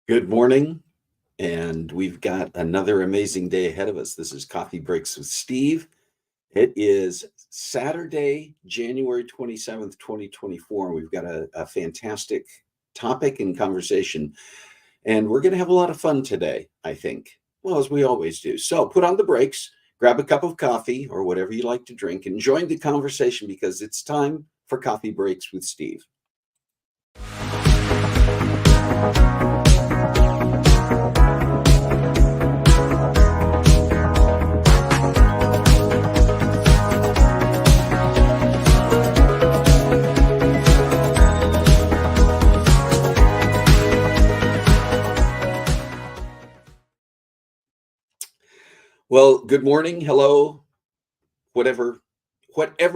Good morning, and we've got another amazing day ahead of us. This is Coffee Breaks with Steve. It is Saturday, January 27th, 2024, and we've got a fantastic topic and conversation, and we're going to have a lot of fun today, I think, well, as we always do. So put on the brakes, grab a cup of coffee or whatever you like to drink, and join the conversation because it's time for Coffee Breaks with Steve. Well, good morning, hello, whatever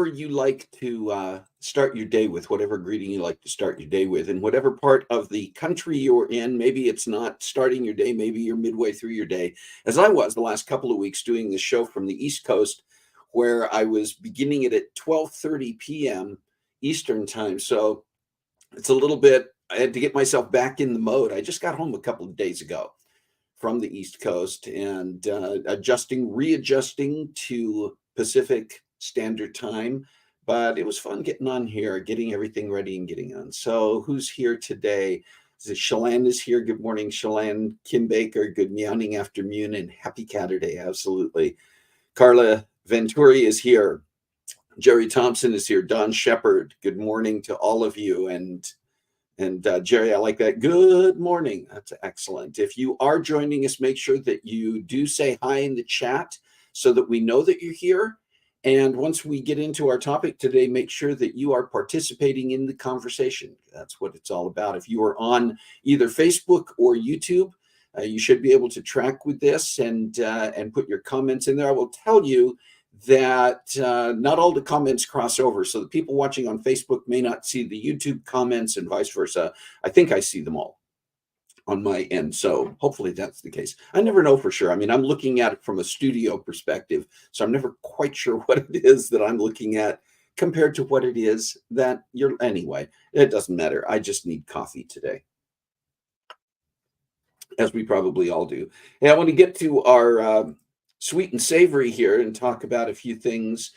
you like to start your day with, whatever greeting you like to start your day with, and whatever part of the country you're in. Maybe it's not starting your day, maybe you're midway through your day, as I was the last couple of weeks doing the show from the East Coast, where I was beginning it at 12:30 p.m. Eastern time. So it's a little bit, I had to get myself back in the mode. I just got home a couple of days ago from the East Coast and readjusting to Pacific Standard Time. But it was fun getting on here, getting everything ready and getting on. So who's here today? Shalane is here. Good morning, Shalane. Kim Baker, good meowing afternoon and happy Catterday. Absolutely. Carla Venturi is here. Jerry Thompson is here. Don Shepherd, good morning to all of you. And Jerry, I like that. Good morning. That's excellent. If you are joining us, make sure that you do say hi in the chat so that we know that you're here. And once we get into our topic today, make sure that you are participating in the conversation. That's what it's all about. If you are on either Facebook or YouTube, you should be able to track with this and put your comments in there. I will tell you that not all the comments cross over. So the people watching on Facebook may not see the YouTube comments and vice versa. I think I see them all on my end. So hopefully that's the case. I never know for sure. I mean, I'm looking at it from a studio perspective, so I'm never quite sure what it is that I'm looking at compared to what it is that you're, anyway, it doesn't matter. I just need coffee today, as we probably all do. And I want to get to our sweet and savory here and talk about a few things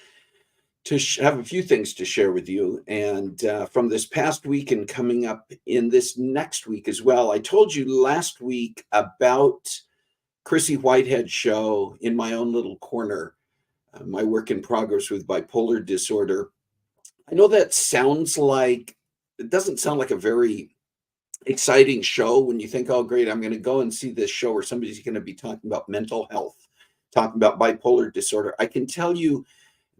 have a few things to share with you. And from this past week and coming up in this next week as well. I told you last week about Chrissy Whitehead's show, In My Own Little Corner, my work in progress with bipolar disorder. I know that it doesn't sound like a very exciting show when you think, oh, great, I'm going to go and see this show where somebody's going to be talking about mental health, talking about bipolar disorder. I can tell you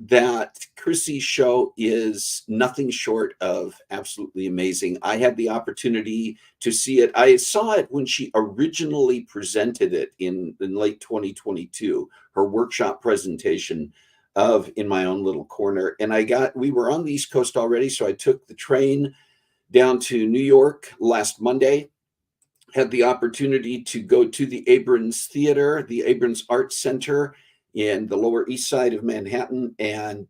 that Chrissy's show is nothing short of absolutely amazing. I had the opportunity to see it. I saw it when she originally presented it in late 2022, her workshop presentation of In My Own Little Corner. And we were on the East Coast already, so I took the train down to New York last Monday, had the opportunity to go to the Abrams Theater, the Abrams Arts Center in the Lower East Side of Manhattan, and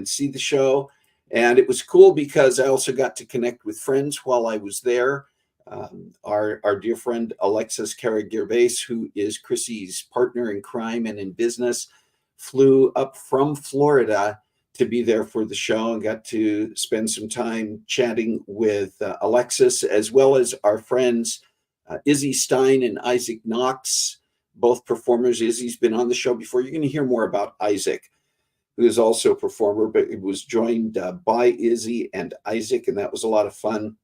see the show. And it was cool because I also got to connect with friends while I was there. Our dear friend Alexis Kara-Gervais, who is Chrissy's partner in crime and in business, flew up from Florida to be there for the show and got to spend some time chatting with Alexis, as well as our friends Izzy Stein and Isaac Knox, both performers. Izzy's been on the show before. You're going to hear more about Isaac, who is also a performer, but it was joined by Izzy and Isaac, and that was a lot of fun.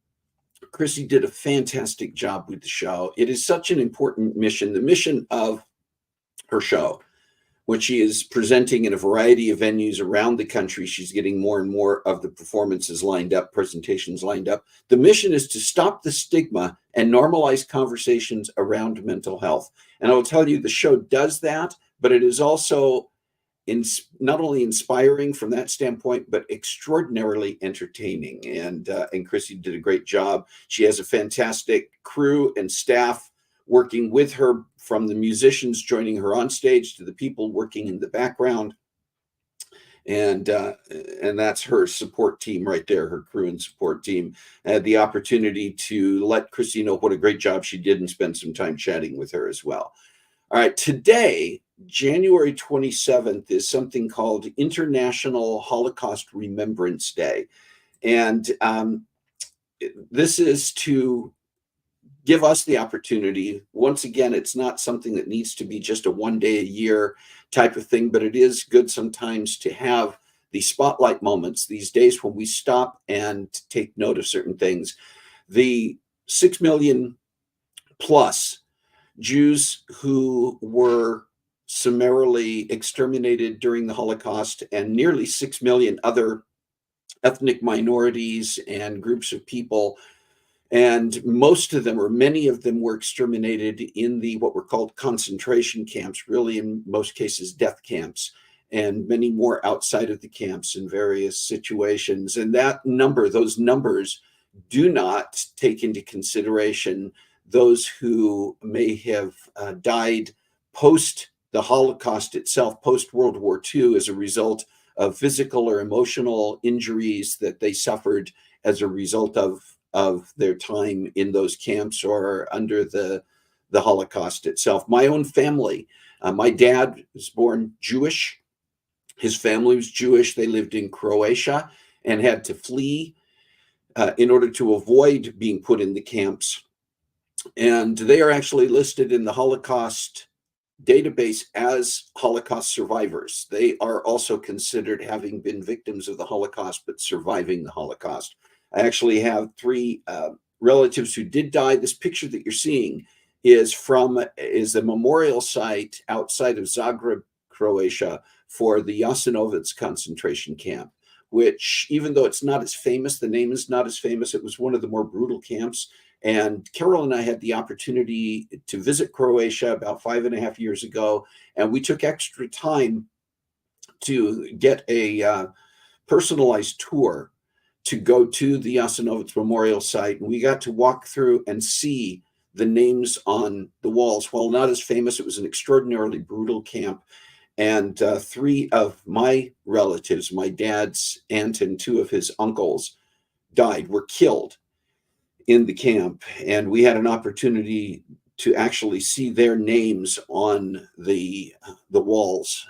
Chrissy did a fantastic job with the show. It is such an important mission, the mission of her show, which she is presenting in a variety of venues around the country. She's getting more and more of the performances lined up, presentations lined up. The mission is to stop the stigma and normalize conversations around mental health. And I will tell you, the show does that, but it is also not only inspiring from that standpoint, but extraordinarily entertaining. And Chrissy did a great job. She has a fantastic crew and staff working with her, from the musicians joining her on stage to the people working in the background. And that's her support team right there, her crew and support team. I had the opportunity to let Chrissy know what a great job she did and spend some time chatting with her as well. All right, today, January 27th, is something called International Holocaust Remembrance Day. And this is to give us the opportunity. Once again, it's not something that needs to be just a one day a year type of thing, but it is good sometimes to have these spotlight moments, these days when we stop and take note of certain things. The 6 million plus Jews who were summarily exterminated during the Holocaust, and nearly 6 million other ethnic minorities and groups of people. And most of them, or many of them, were exterminated in what were called concentration camps, really in most cases death camps, and many more outside of the camps in various situations. And those numbers do not take into consideration those who may have died post the Holocaust itself, post World War II, as a result of physical or emotional injuries that they suffered as a result of their time in those camps or under the Holocaust itself. My own family, my dad was born Jewish. His family was Jewish. They lived in Croatia and had to flee in order to avoid being put in the camps. And they are actually listed in the Holocaust database as Holocaust survivors. They are also considered having been victims of the Holocaust, but surviving the Holocaust. I actually have three relatives who did die. This picture that you're seeing is a memorial site outside of Zagreb, Croatia, for the Jasenovac concentration camp, which, even though it's not as famous, the name is not as famous, it was one of the more brutal camps. And Carol and I had the opportunity to visit Croatia about 5.5 years ago, and we took extra time to get a personalized tour to go to the Jasenovac Memorial Site. And we got to walk through and see the names on the walls. While not as famous, it was an extraordinarily brutal camp. And three of my relatives, my dad's aunt and two of his uncles, were killed in the camp. And we had an opportunity to actually see their names on the walls,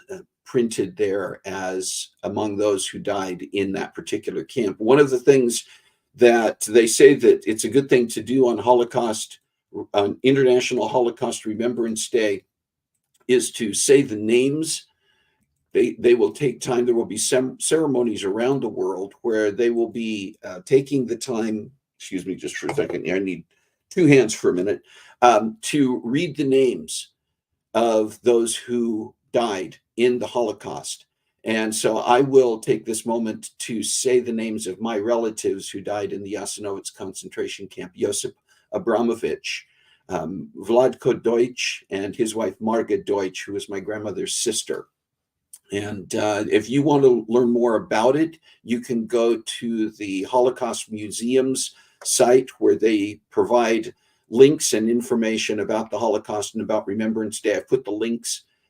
printed there as among those who died in that particular camp. One of the things that they say that it's a good thing to do on International Holocaust Remembrance Day is to say the names. They will take time. There will be some ceremonies around the world where they will be taking the time. Excuse me just for a second. I need two hands for a minute to read the names of those who died in the Holocaust. And so I will take this moment to say the names of my relatives who died in the Jasenovac concentration camp: Josip Abramovich, Vladko Deutsch, and his wife Marga Deutsch, who was my grandmother's sister. And if you want to learn more about it, you can go to the Holocaust Museum's site, where they provide links and information about the Holocaust and about Remembrance Day. I've put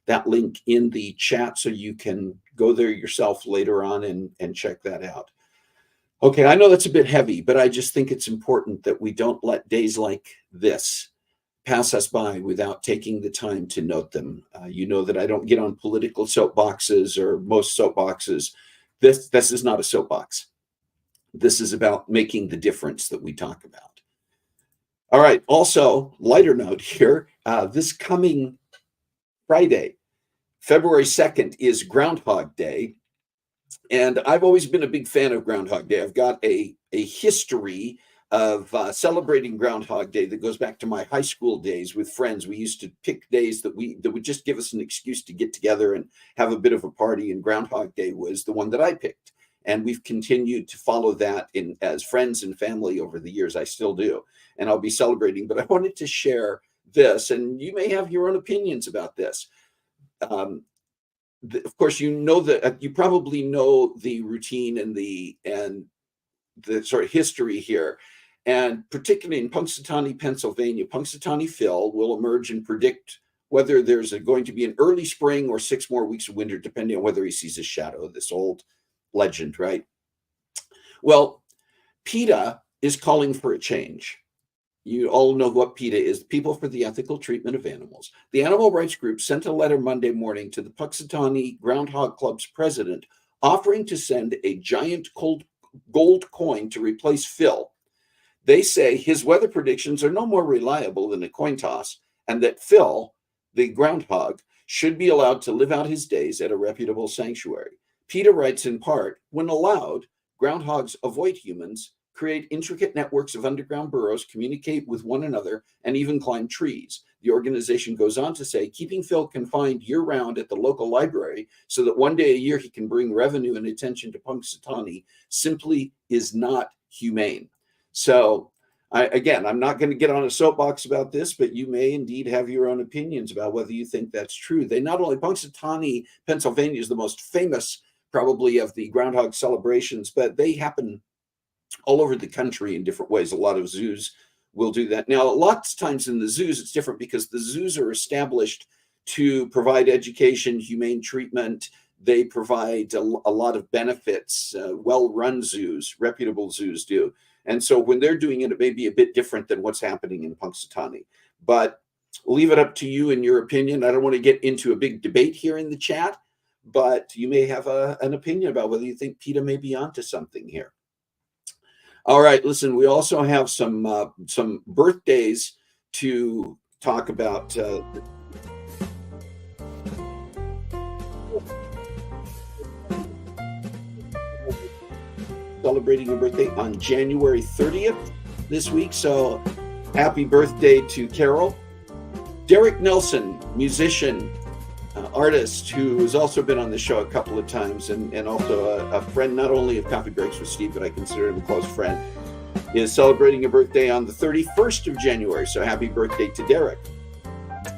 that link in the chat, so you can go there yourself later on and check that out. Okay, I know that's a bit heavy, but I just think it's important that we don't let days like this pass us by without taking the time to note them. You know that I don't get on political soapboxes, or most soapboxes. This is not a soapbox. This is about making the difference that we talk about. All right, also, lighter note here, this coming Friday, February 2nd, is Groundhog Day. And I've always been a big fan of Groundhog Day. I've got a history of celebrating Groundhog Day that goes back to my high school days with friends. We used to pick days that would just give us an excuse to get together and have a bit of a party, and Groundhog Day was the one that I picked. And we've continued to follow that as friends and family over the years. I still do, and I'll be celebrating. But I wanted to share this, and you may have your own opinions about this. Of course, you probably know the routine and the sort of history here. And particularly in Punxsutawney, Pennsylvania, Punxsutawney Phil will emerge and predict whether there's going to be an early spring or 6 more weeks of winter, depending on whether he sees a shadow. This old legend, right? Well, PETA is calling for a change. You all know what PETA is, People for the Ethical Treatment of Animals. The animal rights group sent a letter Monday morning to the Punxsutawney Groundhog Club's president, offering to send a giant gold coin to replace Phil. They say his weather predictions are no more reliable than a coin toss, and that Phil, the groundhog, should be allowed to live out his days at a reputable sanctuary. PETA writes in part, when allowed, groundhogs avoid humans, create intricate networks of underground burrows, communicate with one another, and even climb trees. The organization goes on to say, keeping Phil confined year-round at the local library so that one day a year he can bring revenue and attention to Punxsutawney simply is not humane. So, I'm not going to get on a soapbox about this, but you may indeed have your own opinions about whether you think that's true. Punxsutawney, Pennsylvania is the most famous, probably, of the groundhog celebrations, but they happen all over the country in different ways. A lot of zoos will do that. Now, lots of times in the zoos, it's different because the zoos are established to provide education, humane treatment. They provide a lot of benefits. Well-run zoos, reputable zoos do. And so when they're doing it, it may be a bit different than what's happening in Punxsutawney. But leave it up to you and your opinion. I don't want to get into a big debate here in the chat, but you may have an opinion about whether you think PETA may be onto something here. All right, listen, we also have some birthdays to talk about. celebrating a birthday on January 30th this week. So happy birthday to Carol. Derek Nelson, musician, artist who has also been on the show a couple of times, and also a friend not only of Coffee Breaks with Steve, but I consider him a close friend, is celebrating a birthday on the 31st of January. So happy birthday to Derek.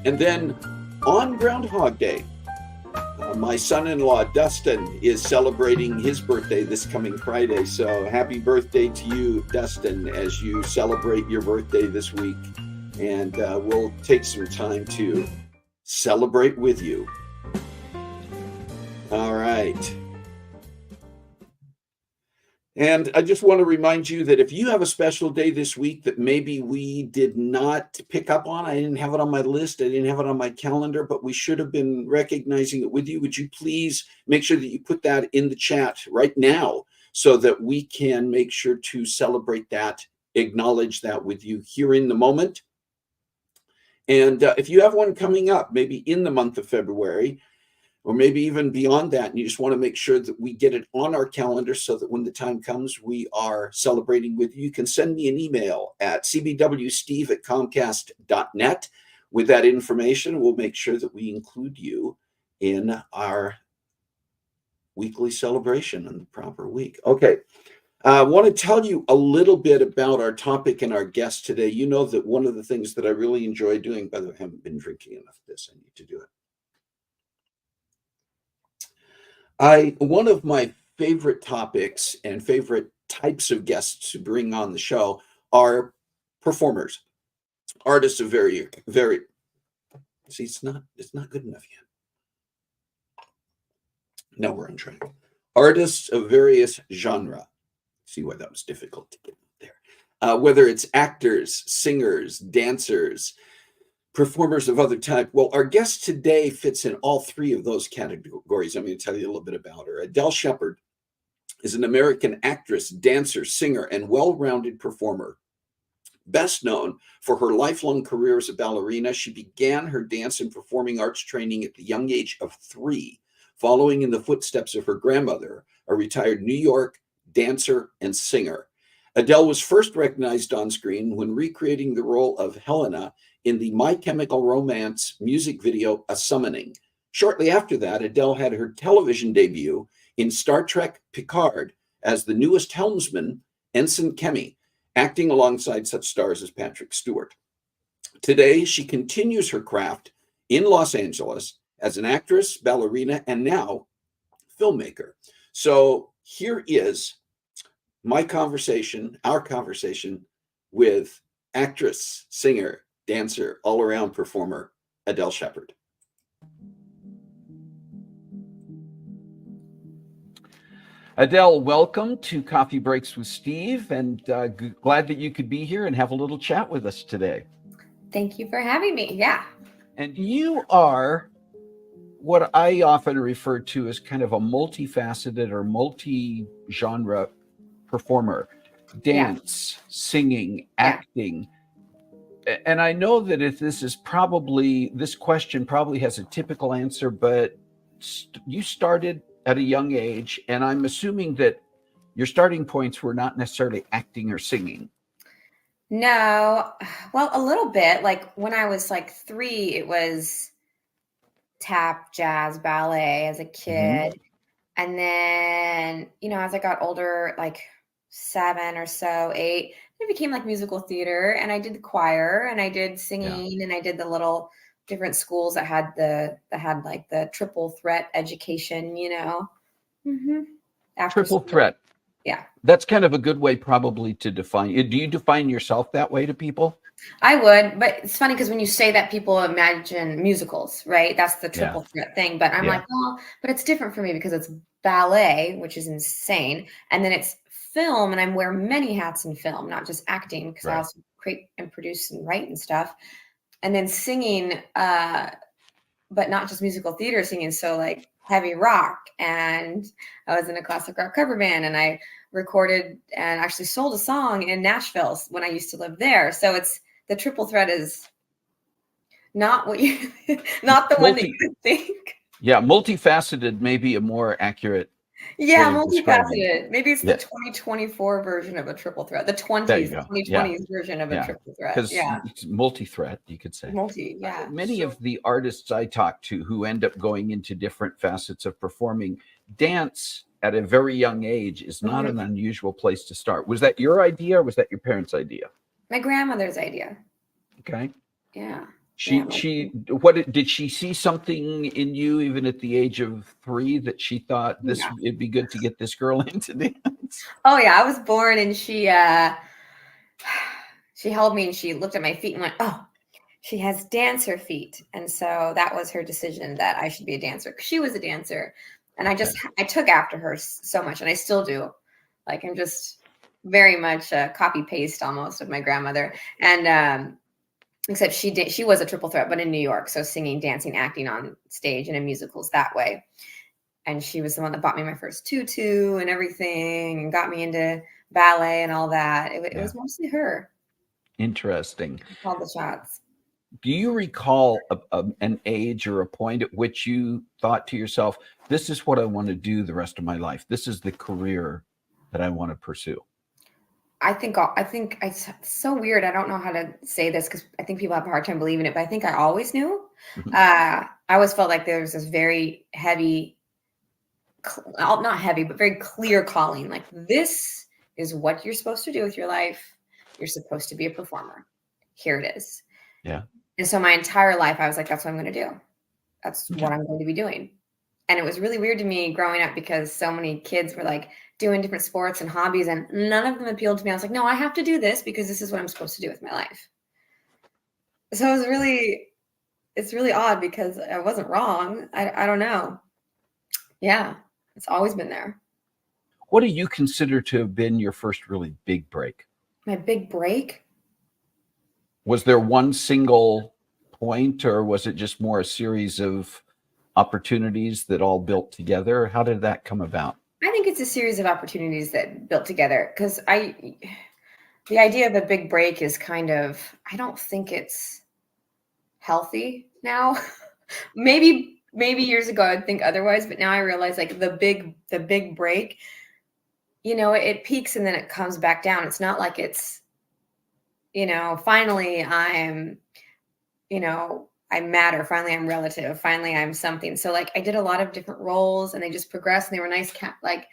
And then on Groundhog Day, my son-in-law Dustin is celebrating his birthday this coming Friday. So happy birthday to you, Dustin, as you celebrate your birthday this week. And we'll take some time to celebrate with you. All right. And I just want to remind you that if you have a special day this week that maybe we did not pick up on, I didn't have it on my list, I didn't have it on my calendar, but we should have been recognizing it with you, would you please make sure that you put that in the chat right now so that we can make sure to celebrate that, acknowledge that with you here in the moment. And if you have one coming up, maybe in the month of February, or maybe even beyond that, and you just want to make sure that we get it on our calendar so that when the time comes, we are celebrating with you, you can send me an email at cbwsteve@comcast.net with that information. We'll make sure that we include you in our weekly celebration in the proper week. Okay. I want to tell you a little bit about our topic and our guest today. You know that one of the things that I really enjoy doing, by the way, I haven't been drinking enough of this, I need to do it. One of my favorite topics and favorite types of guests to bring on the show are performers, artists of very, see, it's not good enough yet. Now we're on track. Artists of various genre. See why that was difficult to get there. Whether it's actors, singers, dancers, performers of other type. Well, our guest today fits in all three of those categories. I'm going to tell you a little bit about her. Adele Shepherd is an American actress, dancer, singer, and well-rounded performer. Best known for her lifelong career as a ballerina, she began her dance and performing arts training at the young age of 3, following in the footsteps of her grandmother, a retired New York dancer and singer. Adele was first recognized on screen when recreating the role of Helena in the My Chemical Romance music video, A Summoning. Shortly after that, Adele had her television debut in Star Trek Picard as the newest helmsman, Ensign Kemi, acting alongside such stars as Patrick Stewart. Today, she continues her craft in Los Angeles as an actress, ballerina, and now filmmaker. So here is our conversation with actress, singer, dancer, all-around performer, Adele Shepherd. Adele, welcome to Coffee Breaks with Steve, and glad that you could be here and have a little chat with us today. Thank you for having me. Yeah. And you are what I often refer to as kind of a multifaceted or multi-genre performer. Dance, singing, acting. And I know that if this question probably has a typical answer, but you started at a young age, and I'm assuming that your starting points were not necessarily acting or singing. No, well, a little bit. Like when I was like 3, it was tap, jazz, ballet as a kid. And then, as I got older, like 7 or so, 8, it became like musical theater, and I did the choir, and I did singing, and I did the little different schools that had like the triple threat education, Triple threat. Yeah. That's kind of a good way probably to define it. Do you define yourself that way to people? I would, but it's funny because when you say that, people imagine musicals, right? That's the triple threat thing. But I'm like, well, but it's different for me because it's ballet, which is insane. And then it's film, and I wear many hats in film, not just acting, because I also create and produce and write and stuff. And then singing, but not just musical theater singing. So like heavy rock, and I was in a classic rock cover band, and I recorded and actually sold a song in Nashville when I used to live there. So it's the triple threat is not what not the one that you think. Yeah, multifaceted may be a more accurate Yeah, way of describing it. multifaceted. Maybe it's the Yeah, 2024 version of a triple threat. The there you 20s, go. Yeah, 2020s version of a yeah. triple threat. Because Yeah. it's multi-threat, you could say. Yeah. Many of the artists I talk to who end up going into different facets of performing, dance at a very young age is not an unusual place to start. Was that your idea or was that your parents' idea? My grandmother's idea. Okay. Yeah. She what did she see something in you even at the age of 3 that she thought this Yeah. it'd be good to get this girl into dance? Oh yeah, I was born and she held me and she looked at my feet and went, "Oh, she has dancer feet." And so that was her decision that I should be a dancer. 'Cause she was a dancer. And I took after her so much, and I still do. Like I'm just very much a copy paste almost of my grandmother. And except she was a triple threat, but in New York. So singing, dancing, acting on stage and in musicals that way. And she was the one that bought me my first tutu and everything and got me into ballet and all that. It was mostly her. Interesting. She called the shots. Do you recall an age or a point at which you thought to yourself, this is what I want to do the rest of my life? This is the career that I want to pursue? I think it's so weird. I don't know how to say this because I think people have a hard time believing it, but I think I always knew. I always felt like there was this very heavy, not heavy, but very clear calling. Like this is what you're supposed to do with your life. You're supposed to be a performer. Here it is. Yeah. And so my entire life, I was like, that's what I'm going to do. That's what I'm going to be doing. And it was really weird to me growing up because so many kids were like doing different sports and hobbies and none of them appealed to me. I was like, no, I have to do this because this is what I'm supposed to do with my life. So it's really odd because I wasn't wrong. I don't know. Yeah, it's always been there. What do you consider to have been your first really big break? My big break? Was there one single point or was it just more a series of opportunities that all built together? How did that come about? I think it's a series of opportunities that built together because the idea of a big break is kind of, I don't think it's healthy now. maybe years ago I'd think otherwise, but now I realize like the big break, it peaks and then it comes back down. It's not like it's, finally I'm, I matter. Finally, I'm relative. Finally, I'm something. So like I did a lot of different roles and they just progressed and they were nice, like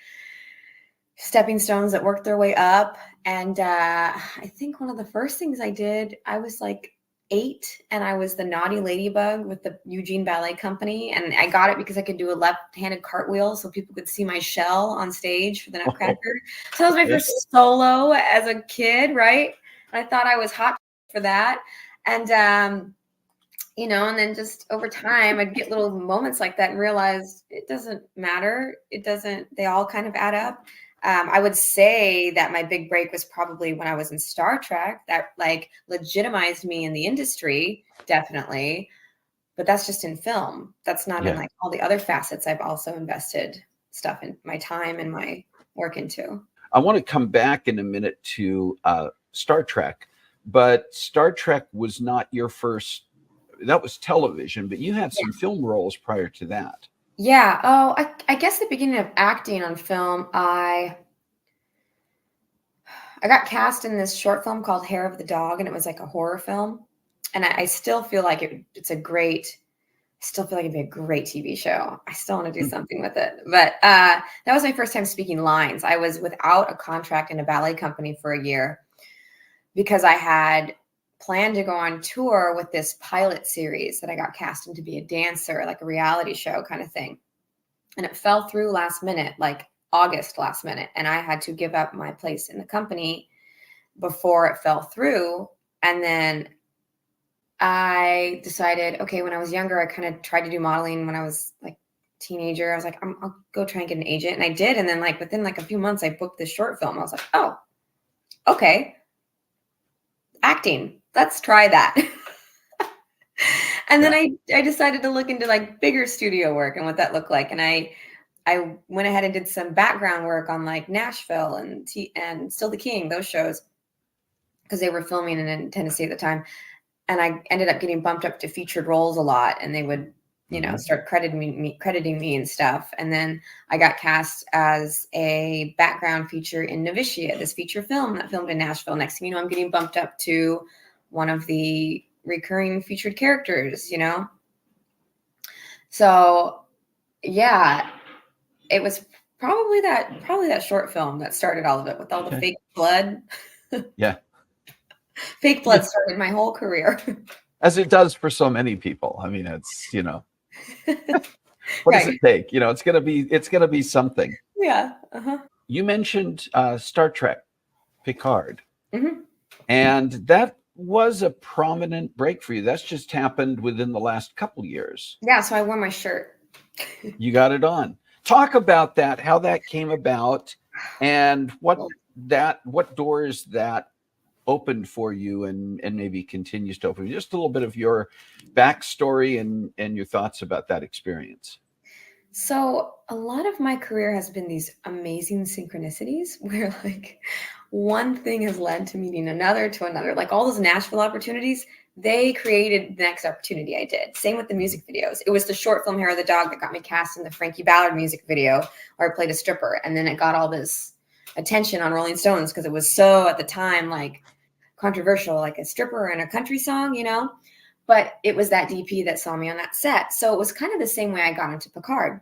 stepping stones that worked their way up. And I think one of the first things I did, I was like 8 and I was the naughty ladybug with the Eugene Ballet Company. And I got it because I could do a left-handed cartwheel so people could see my shell on stage for the Nutcracker. So that was my first solo as a kid, right? I thought I was hot for that. And, and then just over time, I'd get little moments like that and realize it doesn't matter. They all kind of add up. I would say that my big break was probably when I was in Star Trek. That like legitimized me in the industry, definitely. But that's just in film. That's not in like all the other facets I've also invested stuff in my time and my work into. I want to come back in a minute to Star Trek, but Star Trek was not your first. That was television, but you had some film roles prior to that. Yeah. Oh, I guess the beginning of acting on film, I got cast in this short film called Hair of the Dog, and it was like a horror film. And I still feel like it'd be a great TV show. I still want to do something with it. But that was my first time speaking lines. I was without a contract in a ballet company for a year because I had planned to go on tour with this pilot series that I got cast in to be a dancer, like a reality show kind of thing. And it fell through last minute, like August last minute. And I had to give up my place in the company before it fell through. And then I decided, okay, when I was younger, I kind of tried to do modeling when I was like teenager. I was like, I'll go try and get an agent. And I did. And then like within like a few months, I booked this short film. I was like, oh, okay. Acting. Let's try that. And then I decided to look into like bigger studio work and what that looked like. And I went ahead and did some background work on like Nashville and Still the King, those shows, because they were filming in Tennessee at the time. And I ended up getting bumped up to featured roles a lot. And they would start crediting me and stuff. And then I got cast as a background feature in Novitiate, this feature film that filmed in Nashville. Next thing you know, I'm getting bumped up to one of the recurring featured characters, So yeah, it was probably that short film that started all of it with all the fake blood. Yeah. Fake blood started my whole career. As it does for so many people. I mean, it's, what does it take? It's gonna be something. Yeah. You mentioned Star Trek, Picard. Mm-hmm. And that was a prominent break for you. That's just happened within the last couple years. Yeah, so I wore my shirt. You got it on. Talk about that, how that came about, and what doors that opened for you and maybe continues to open. Just a little bit of your backstory and your thoughts about that experience. So a lot of my career has been these amazing synchronicities where one thing has led to meeting another to another. Like all those Nashville opportunities, they created the next opportunity I did. Same with the music videos. It was the short film Hair of the Dog that got me cast in the Frankie Ballard music video where I played a stripper. And then it got all this attention on Rolling Stones because it was so, at the time, controversial, like a stripper in a country song, But it was that DP that saw me on that set. So it was kind of the same way I got into Picard.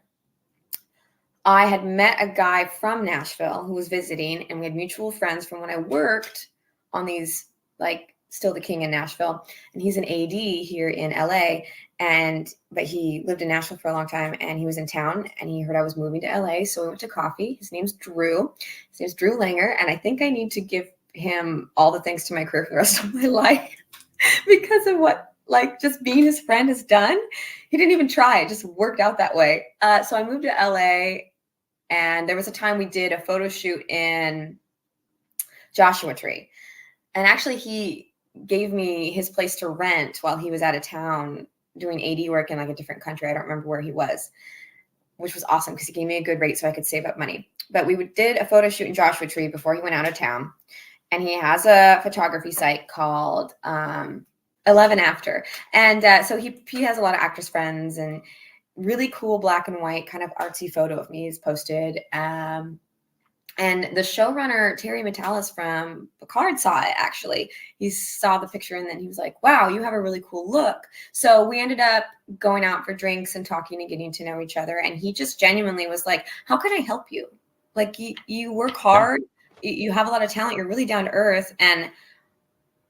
I had met a guy from Nashville who was visiting, and we had mutual friends from when I worked on these, Still the King in Nashville. And he's an AD here in LA. But he lived in Nashville for a long time, and he was in town, and he heard I was moving to LA. So we went to coffee. His name's Drew. His name's Drew Langer. And I think I need to give him all the thanks to my career for the rest of my life because of what just being his friend has done. He didn't even try. It just worked out that way. So I moved to LA, and there was a time we did a photo shoot in Joshua Tree. And actually he gave me his place to rent while he was out of town doing AD work in a different country. I don't remember where he was, which was awesome because he gave me a good rate so I could save up money. But we did a photo shoot in Joshua Tree before he went out of town. And he has a photography site called 11 After. And so he has a lot of actress friends, and really cool black and white kind of artsy photo of me is posted. And the showrunner, Terry Metalis from Picard, saw it, actually. He saw the picture, and then he was like, wow, you have a really cool look. So we ended up going out for drinks and talking and getting to know each other. And he just genuinely was like, how can I help you? You work hard. You have a lot of talent. You're really down to earth. And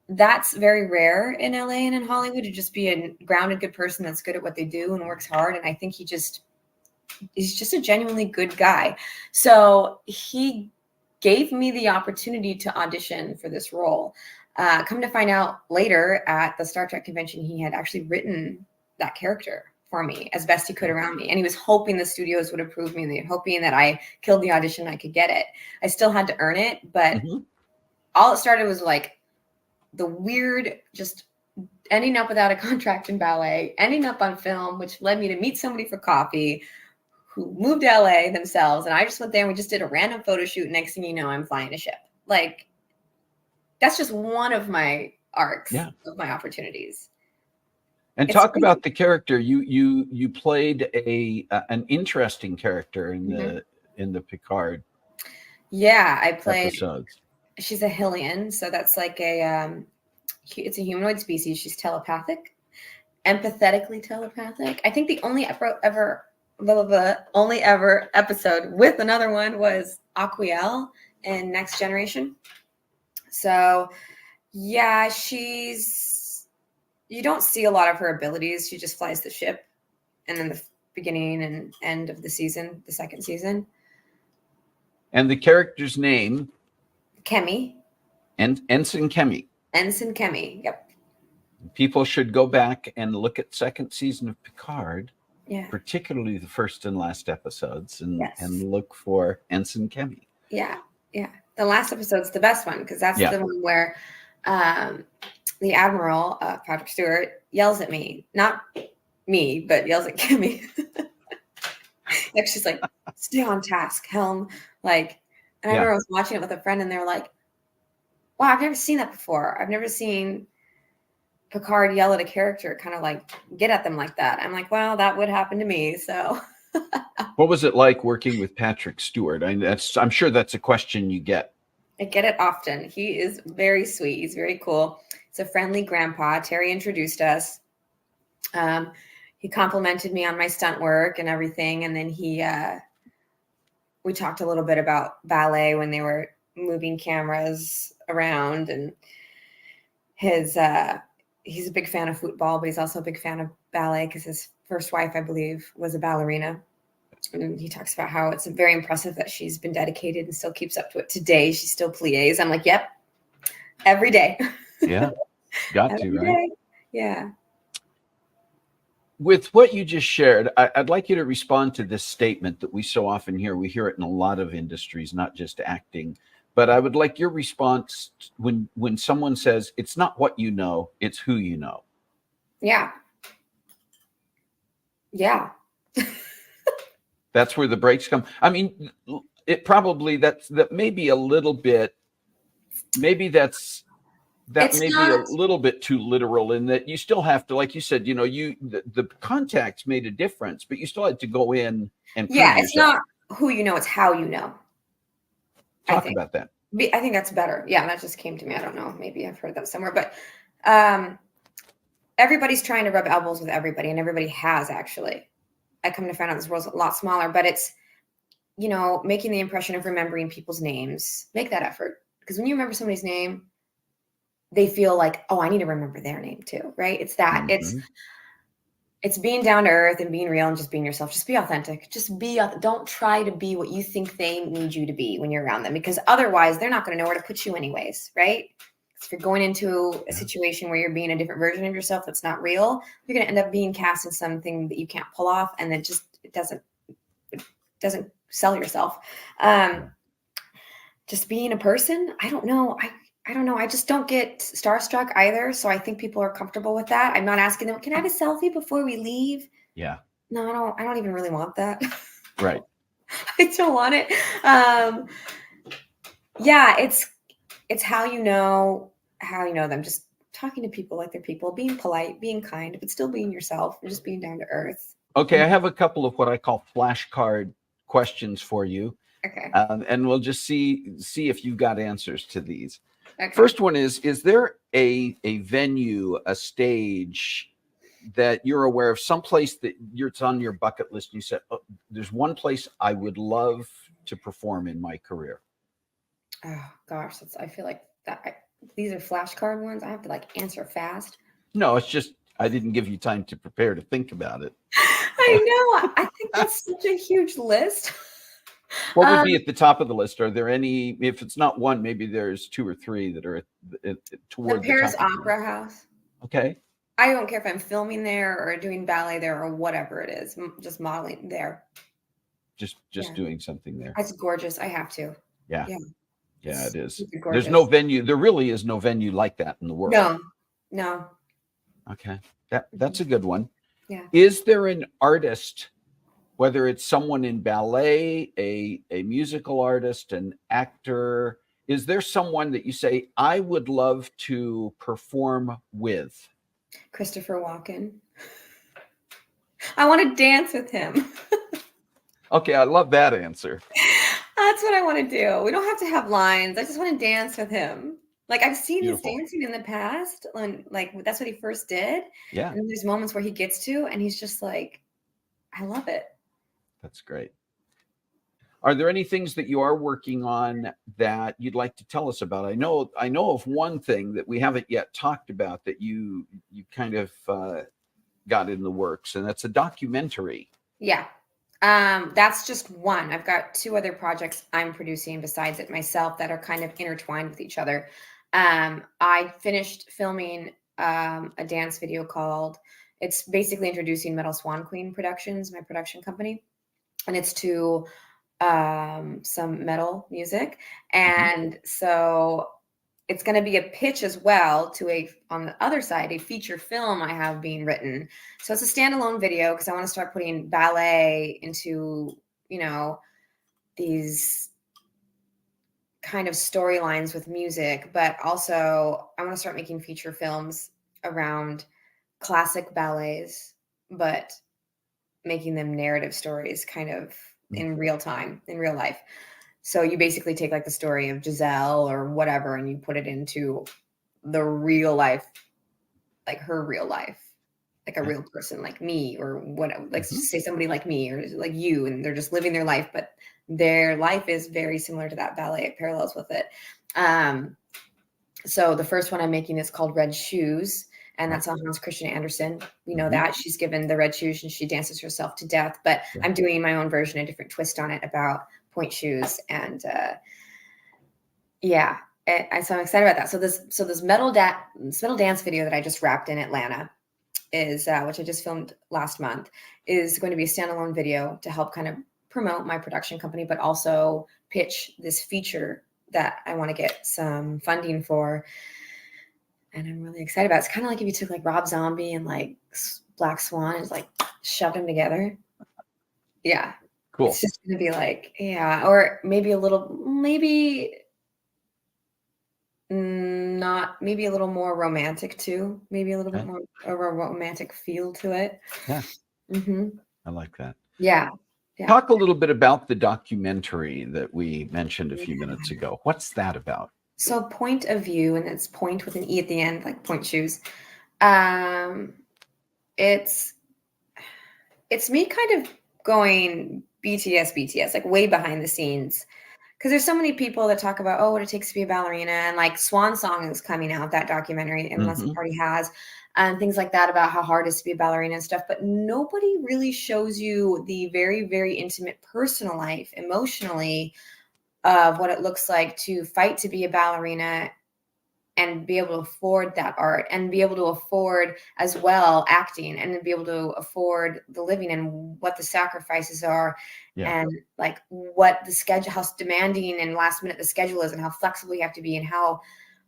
that's very rare in LA and in Hollywood, to just be a grounded, good person that's good at what they do and works hard. And I think he's just a genuinely good guy. So he gave me the opportunity to audition for this role. Come to find out later at the Star Trek convention, he had actually written that character for me as best he could around me. And he was hoping the studios would approve me, and they were hoping that I killed the audition, I could get it. I still had to earn it, but all it started was the weird, just ending up without a contract in ballet, ending up on film, which led me to meet somebody for coffee who moved to LA themselves. And I just went there and we just did a random photo shoot. Next thing you know, I'm flying a ship. That's just one of my arcs of my opportunities. And talk about the character. You played an interesting character in the Picard. Yeah, I played episodes. She's a Hylian, so that's it's a humanoid species. She's telepathic, empathetically telepathic. I think the only ever episode with another one was Aquiel in Next Generation. So yeah, you don't see a lot of her abilities. She just flies the ship, and then the beginning and end of the second season. And the character's name? Kemi. And Ensign Kemi. Ensign Kemi, yep. People should go back and look at second season of Picard, particularly the first and last episodes, and look for Ensign Kemi. Yeah. The last episode's the best one, because that's the one where the Admiral, Patrick Stewart, yells at me. Not me, but yells at Kemi. She's like, stay on task, Helm. And I remember I was watching it with a friend, and they were like, wow, I've never seen that before. I've never seen Picard yell at a character, kind of like get at them like that. I'm like, well, that would happen to me. So What was it like working with Patrick Stewart? I'm sure that's a question you get. I get it often. He is very sweet. He's very cool. He's a friendly grandpa. Terry introduced us. He complimented me on my stunt work and everything. And then we talked a little bit about ballet when they were moving cameras around, and he's a big fan of football, but he's also a big fan of ballet because his first wife, I believe, was a ballerina. And he talks about how it's very impressive that she's been dedicated and still keeps up to it today. She still plies. I'm like, yep, every day. Yeah, got to, right? Day. Yeah. With what you just shared, I'd like you to respond to this statement that we so often hear. We hear it in a lot of industries, not just acting. But I would like your response when someone says, it's not what you know, it's who you know. Yeah. Yeah. That's where the breaks come. I mean, it probably that may be a little bit, that may be a little bit too literal, in that you still have to, like you said, the contacts made a difference, but you still had to go in and prove yourself. It's not who you know, it's how you know. Talk about that. I think that's better. Yeah, that just came to me. I don't know. Maybe I've heard that somewhere, but everybody's trying to rub elbows with everybody, and everybody has, actually. I come to find out this world's a lot smaller, but it's, making the impression of remembering people's names. Make that effort. Because when you remember somebody's name, they feel like, oh, I need to remember their name too, right? It's that. Mm-hmm. It's being down to earth and being real and just being yourself. Just be authentic. Don't try to be what you think they need you to be when you're around them, because otherwise they're not going to know where to put you anyways, right? If you're going into a situation where you're being a different version of yourself that's not real, you're going to end up being cast in something that you can't pull off, and it doesn't sell yourself. Just being a person, I don't know. I don't know. I just don't get starstruck either. So I think people are comfortable with that. I'm not asking them, can I have a selfie before we leave? Yeah. No, I don't even really want that. Right. I don't want it. Yeah, it's how you know them. Just talking to people like they're people, being polite, being kind, but still being yourself and just being down to earth. Okay, I have a couple of what I call flashcard questions for you. Okay. And we'll just see if you've got answers to these. Okay. First one is there a venue, a stage that you're aware of, someplace that it's on your bucket list, and you said, oh, there's one place I would love to perform in my career? Oh gosh, I feel like that. These are flashcard ones. I have to answer fast. No, it's just I didn't give you time to prepare to think about it. I know. I think that's such a huge list. What would be at the top of the list? Are there any? If it's not one, maybe there's two or three that are toward the Paris top Opera House. Okay. I don't care if I'm filming there or doing ballet there or whatever it is. Just modeling there. Just doing something there. It's gorgeous. I have to. Yeah. Yeah, it is. Gorgeous. There's no venue. There really is no venue like that in the world. No. Okay. That's a good one. Yeah. Is there an artist, whether it's someone in ballet, a musical artist, an actor, is there someone that you say, I would love to perform with? Christopher Walken. I want to dance with him. Okay, I love that answer. That's what I want to do. We don't have to have lines. I just want to dance with him. I've seen Beautiful. his dancing in the past, and that's what he first did. Yeah. And there's moments where he gets to, and he's just like, I love it. That's great. Are there any things that you are working on that you'd like to tell us about? I know of one thing that we haven't yet talked about that you kind of got in the works, and that's a documentary. Yeah. That's just one. I've got two other projects I'm producing besides it myself that are kind of intertwined with each other. I finished filming a dance video it's basically introducing Metal Swan Queen Productions, my production company. And it's to some metal music. And so it's going to be a pitch as well to on the other side, a feature film I have being written. So it's a standalone video because I want to start putting ballet into, these kind of storylines with music, but also I want to start making feature films around classic ballets, but making them narrative stories kind of in real time, in real life. So you basically take like the story of Giselle or whatever, and you put it into the real life, like her real life, like a real person like me, or what, like say somebody like me or like you, and they're just living their life, but their life is very similar to that ballet. It parallels with it. So the first one I'm making is called Red Shoes, and that's on Hans Christian Andersen. We know that she's given the red shoes and she dances herself to death, but I'm doing my own version, a different twist on it about pointe shoes. And so I'm excited about that. So this metal dance video that I just wrapped in Atlanta is, which I just filmed last month, is going to be a standalone video to help kind of promote my production company, but also pitch this feature that I want to get some funding for. And I'm really excited about it. It's kind of like if you took like Rob Zombie and like Black Swan and just like shoved them together. Yeah. Cool. It's just going to be like, or maybe a little more romantic too. Maybe a little bit more of a romantic feel to it. Yeah. I like that. Yeah. Talk a little bit about the documentary that we mentioned a few minutes ago. What's that about? So Point of View, and it's point with an E at the end, like pointe shoes. It's me kind of going BTS, like way behind the scenes. Because there's so many people that talk about, what it takes to be a ballerina. And like Swan Song is coming out, that documentary, unless it already has, and things like that about how hard it is to be a ballerina and stuff. But nobody really shows you the very, very intimate personal life, emotionally, of what it looks like to fight to be a ballerina and be able to afford that art, and be able to afford as well acting, and then be able to afford the living, and what the sacrifices are, and like what the schedule, how demanding and last minute the schedule is, and how flexible you have to be, and how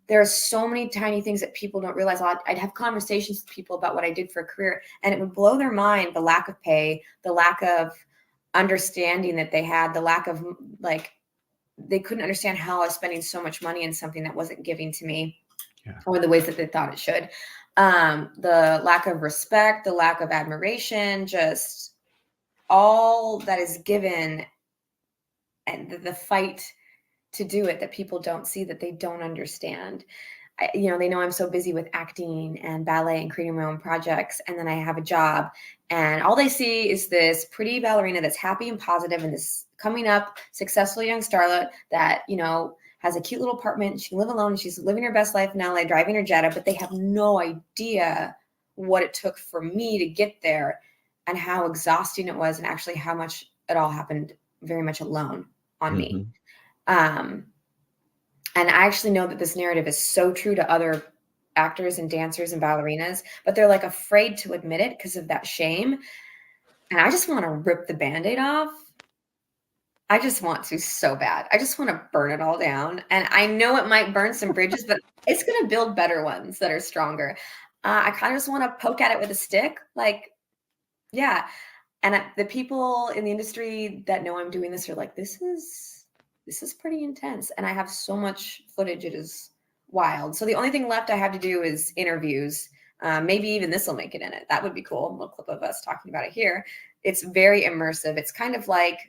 there are so many tiny things that people don't realize. I'd have conversations with people about what I did for a career, and it would blow their mind, the lack of pay, the lack of understanding that they had, the lack of like, they couldn't understand how I was spending so much money in something that wasn't giving to me, or the ways that they thought it should. The lack of respect, the lack of admiration, just all that is given, and the fight to do it that people don't see, that they don't understand. They know I'm so busy with acting and ballet and creating my own projects, and then I have a job, and all they see is this pretty ballerina that's happy and positive, and this coming up successful young starlet that has a cute little apartment. She can live alone. She's living her best life in LA, driving her Jetta, but they have no idea what it took for me to get there, and how exhausting it was, and actually how much it all happened very much alone on me. And I actually know that this narrative is so true to other actors and dancers and ballerinas, but they're like afraid to admit it because of that shame. And I just want to rip the Band-Aid off. I just want to so bad. I just want to burn it all down. And I know it might burn some bridges, but it's going to build better ones that are stronger. I kind of just want to poke at it with a stick. And the people in the industry that know I'm doing this are like, this is pretty intense. And I have so much footage. It is wild. So the only thing left I have to do is interviews. Maybe even this will make it in it. That would be cool. A little clip of us talking about it here. It's very immersive. It's kind of like,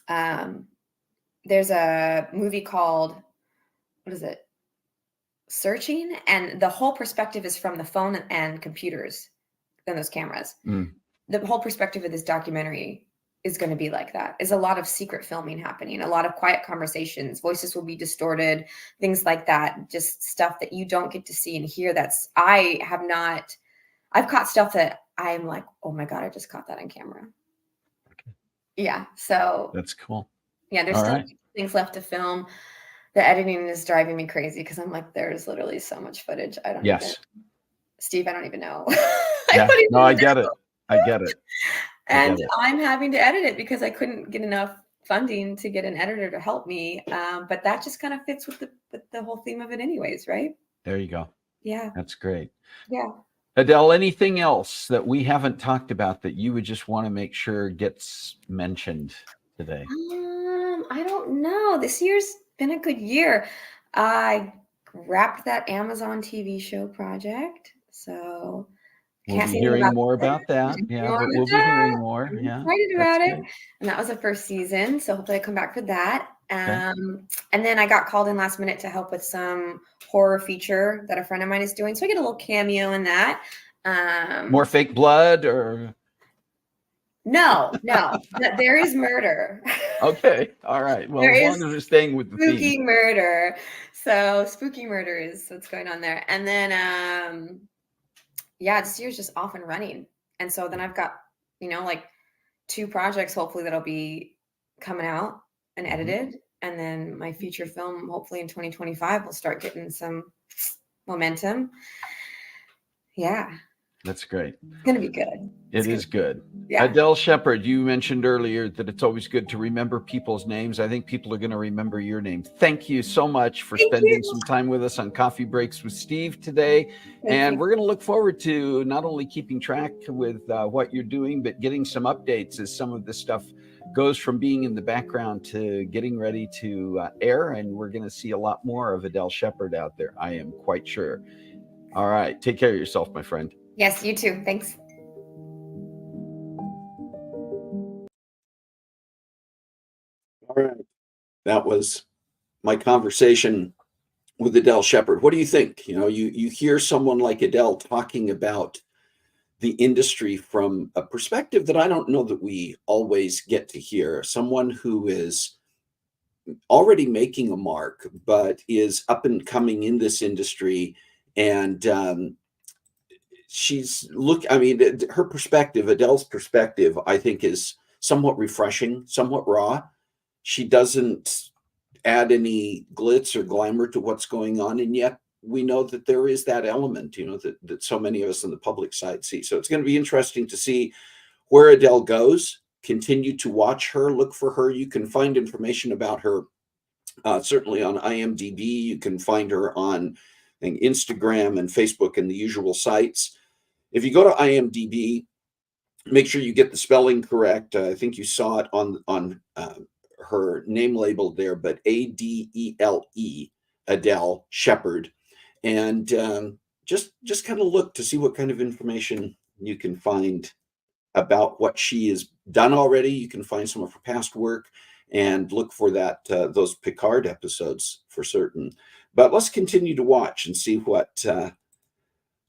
there's a movie called, what is it? Searching. And the whole perspective is from the phone and computers and those cameras. The whole perspective of this documentary is going to be like that. Is a lot of secret filming happening, a lot of quiet conversations, voices will be distorted, things like that, just stuff that you don't get to see and hear. I've caught stuff that I'm like, oh my God, I just caught that on camera. Yeah. So that's cool. Yeah. There's still things left to film. The editing is driving me crazy because I'm like, there's literally so much footage. Steve, I don't even know. I get it. I get it. And I'm having to edit it because I couldn't get enough funding to get an editor to help me. But that just kind of fits with the whole theme of it anyways, right? There you go. Yeah. That's great. Yeah. Adele, anything else that we haven't talked about that you would just want to make sure gets mentioned today? I don't know. This year's been a good year. I wrapped that Amazon TV show project. So We'll can't be say hearing more that. about that. Yeah, More but about we'll be that. hearing more. I'm Yeah, excited that's about it. good. And that was the first season. So hopefully I come back for that. Okay. And then I got called in last minute to help with some horror feature that a friend of mine is doing. So I get a little cameo in that. More fake blood or? No, there is murder. Okay. All right. Well, There as is long as we're staying with the spooky theme. murder. So spooky murder is what's going on there. And then yeah, this year's just off and running. And so then I've got, like 2 projects hopefully that'll be coming out and edited. And then my feature film, hopefully in 2025, will start getting some momentum. Yeah. That's great. It's going to be good. It is good. Yeah. Adele Shepherd, you mentioned earlier that it's always good to remember people's names. I think people are going to remember your name. Thank you so much for spending some time with us on Coffee Breaks with Steve today. And we're going to look forward to not only keeping track with what you're doing, but getting some updates as some of this stuff goes from being in the background to getting ready to air. And we're going to see a lot more of Adele Shepherd out there, I am quite sure. All right. Take care of yourself, my friend. Yes, you too. Thanks. All right. That was my conversation with Adele Shepherd. What do you think? You hear someone like Adele talking about the industry from a perspective that I don't know that we always get to hear. Someone who is already making a mark, but is up and coming in this industry. And her perspective, Adele's perspective, I think is somewhat refreshing, somewhat raw. She doesn't add any glitz or glamour to what's going on. And yet we know that there is that element, that so many of us on the public side see. So it's going to be interesting to see where Adele goes. Continue to watch her, look for her. You can find information about her certainly on IMDb. You can find her on Instagram and Facebook and the usual sites. If you go to IMDb, make sure you get the spelling correct. I think you saw it on her name labeled there, but Adele, Adele Shepherd. And just kind of look to see what kind of information you can find about what she has done already. You can find some of her past work and look for those Picard episodes for certain. But let's continue to watch and see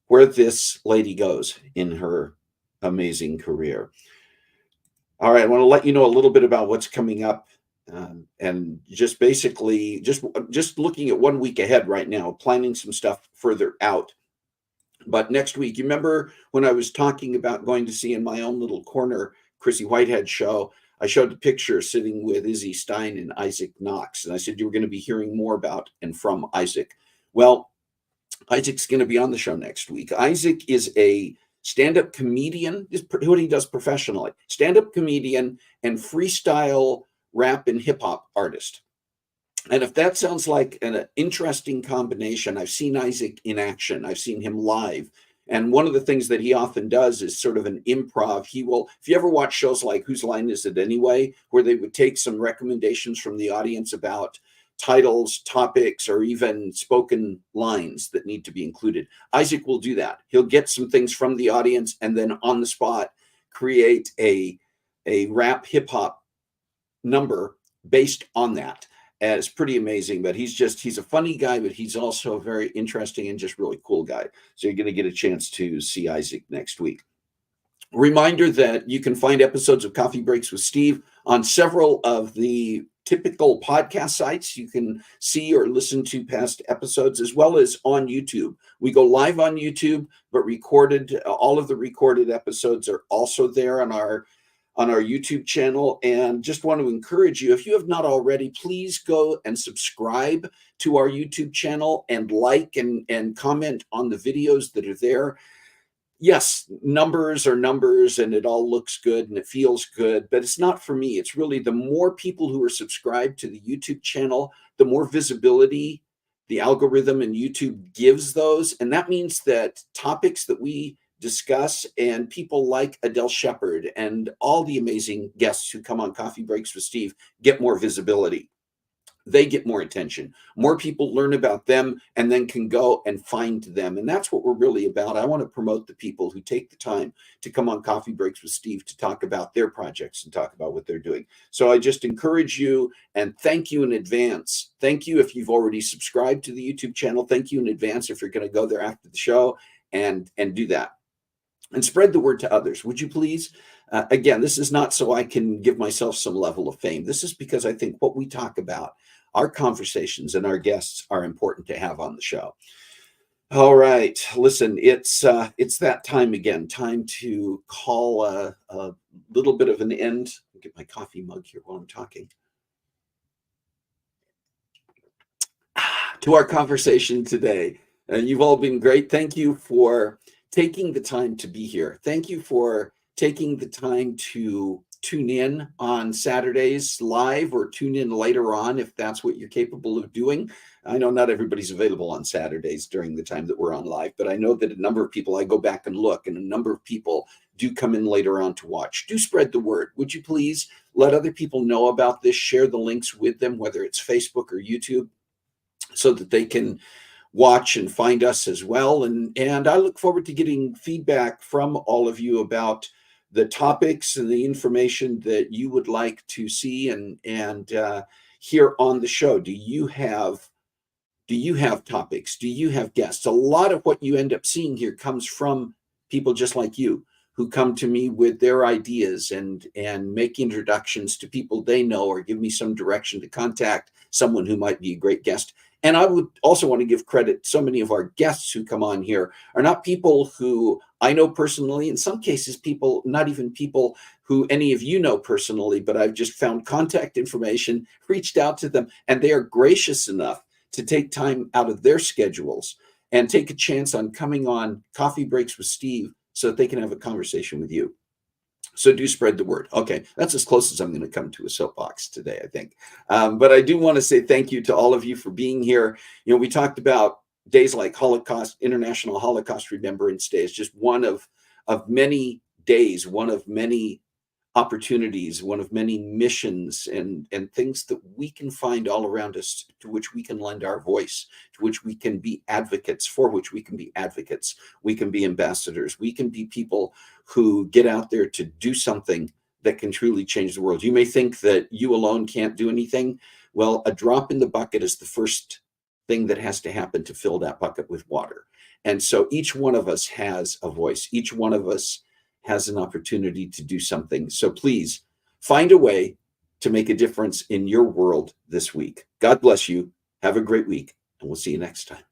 where this lady goes in her amazing career. All right, I want to let you know a little bit about what's coming up, and just basically just looking at 1 week ahead right now, planning some stuff further out. But next week, you remember when I was talking about going to see in my own little corner Chrissy Whitehead show, I showed a picture sitting with Izzy Stein and Isaac Knox, and I said you were going to be hearing more about and from Isaac. Well, Isaac's going to be on the show next week. Isaac is a stand-up comedian, is what he does professionally, stand-up comedian and freestyle rap and hip-hop artist. And if that sounds like an interesting combination, I've seen Isaac in action. I've seen him live. And one of the things that he often does is sort of an improv. He will, if you ever watch shows like Whose Line Is It Anyway, where they would take some recommendations from the audience about titles, topics, or even spoken lines that need to be included. Isaac will do that. He'll get some things from the audience and then on the spot create a rap hip hop number based on that. And it's pretty amazing, but he's a funny guy, but he's also a very interesting and just really cool guy. So you're going to get a chance to see Isaac next week. Reminder that you can find episodes of Coffee Breaks with Steve on several of the typical podcast sites. You can see or listen to past episodes as well as on YouTube. We go live on YouTube, but all of the recorded episodes are also there on our YouTube channel. And just want to encourage you, if you have not already, please go and subscribe to our YouTube channel and like and comment on the videos that are there. Yes, numbers are numbers and it all looks good and it feels good, but it's not for me. It's really the more people who are subscribed to the YouTube channel, the more visibility the algorithm and YouTube gives those. And that means that topics that we discuss and people like Adele Shepherd and all the amazing guests who come on Coffee Breaks with Steve get more visibility. they get more attention. More people learn about them and then can go and find them. And that's what we're really about. I want to promote the people who take the time to come on Coffee Breaks with Steve to talk about their projects and talk about what they're doing. So I just encourage you and thank you in advance. Thank you if you've already subscribed to the YouTube channel. Thank you in advance if you're going to go there after the show and do that. And spread the word to others. Would you please? Again, this is not so I can give myself some level of fame. This is because I think what we talk about, our conversations and our guests are important to have on the show. All right, listen, it's that time again. Time to call a little bit of an end. I'll get my coffee mug here while I'm talking. To our conversation today. And you've all been great. Thank you for taking the time to be here. Thank you for taking the time to tune in on Saturdays live or tune in later on if that's what you're capable of doing. I know not everybody's available on Saturdays during the time that we're on live, but I know that a number of people, I go back and look, and a number of people do come in later on to watch. Do spread the word. Would you please let other people know about this? Share the links with them, whether it's Facebook or YouTube, so that they can watch and find us as well. And I look forward to getting feedback from all of you about the topics and the information that you would like to see and hear on the show. Do you have topics? Do you have guests? A lot of what you end up seeing here comes from people just like you who come to me with their ideas and make introductions to people they know or give me some direction to contact someone who might be a great guest. And I would also want to give credit. So many of our guests who come on here are not people who I know personally. In some cases, people, not even people who any of you know personally, but I've just found contact information, reached out to them, and they are gracious enough to take time out of their schedules and take a chance on coming on Coffee Breaks with Steve so that they can have a conversation with you. So do spread the word. Okay, that's as close as I'm going to come to a soapbox today, I think. But I do want to say thank you to all of you for being here. You know, we talked about days like Holocaust, International Holocaust Remembrance Day. It's just one of many days, one of many opportunities, one of many missions and things that we can find all around us, to which we can lend our voice, to which we can be advocates, for which we can be advocates. We can be ambassadors. We can be people who get out there to do something that can truly change the world. You may think that you alone can't do anything. Well, a drop in the bucket is the first thing that has to happen to fill that bucket with water. And so each one of us has a voice. Each one of us has an opportunity to do something. So please find a way to make a difference in your world this week. God bless you. Have a great week, and we'll see you next time.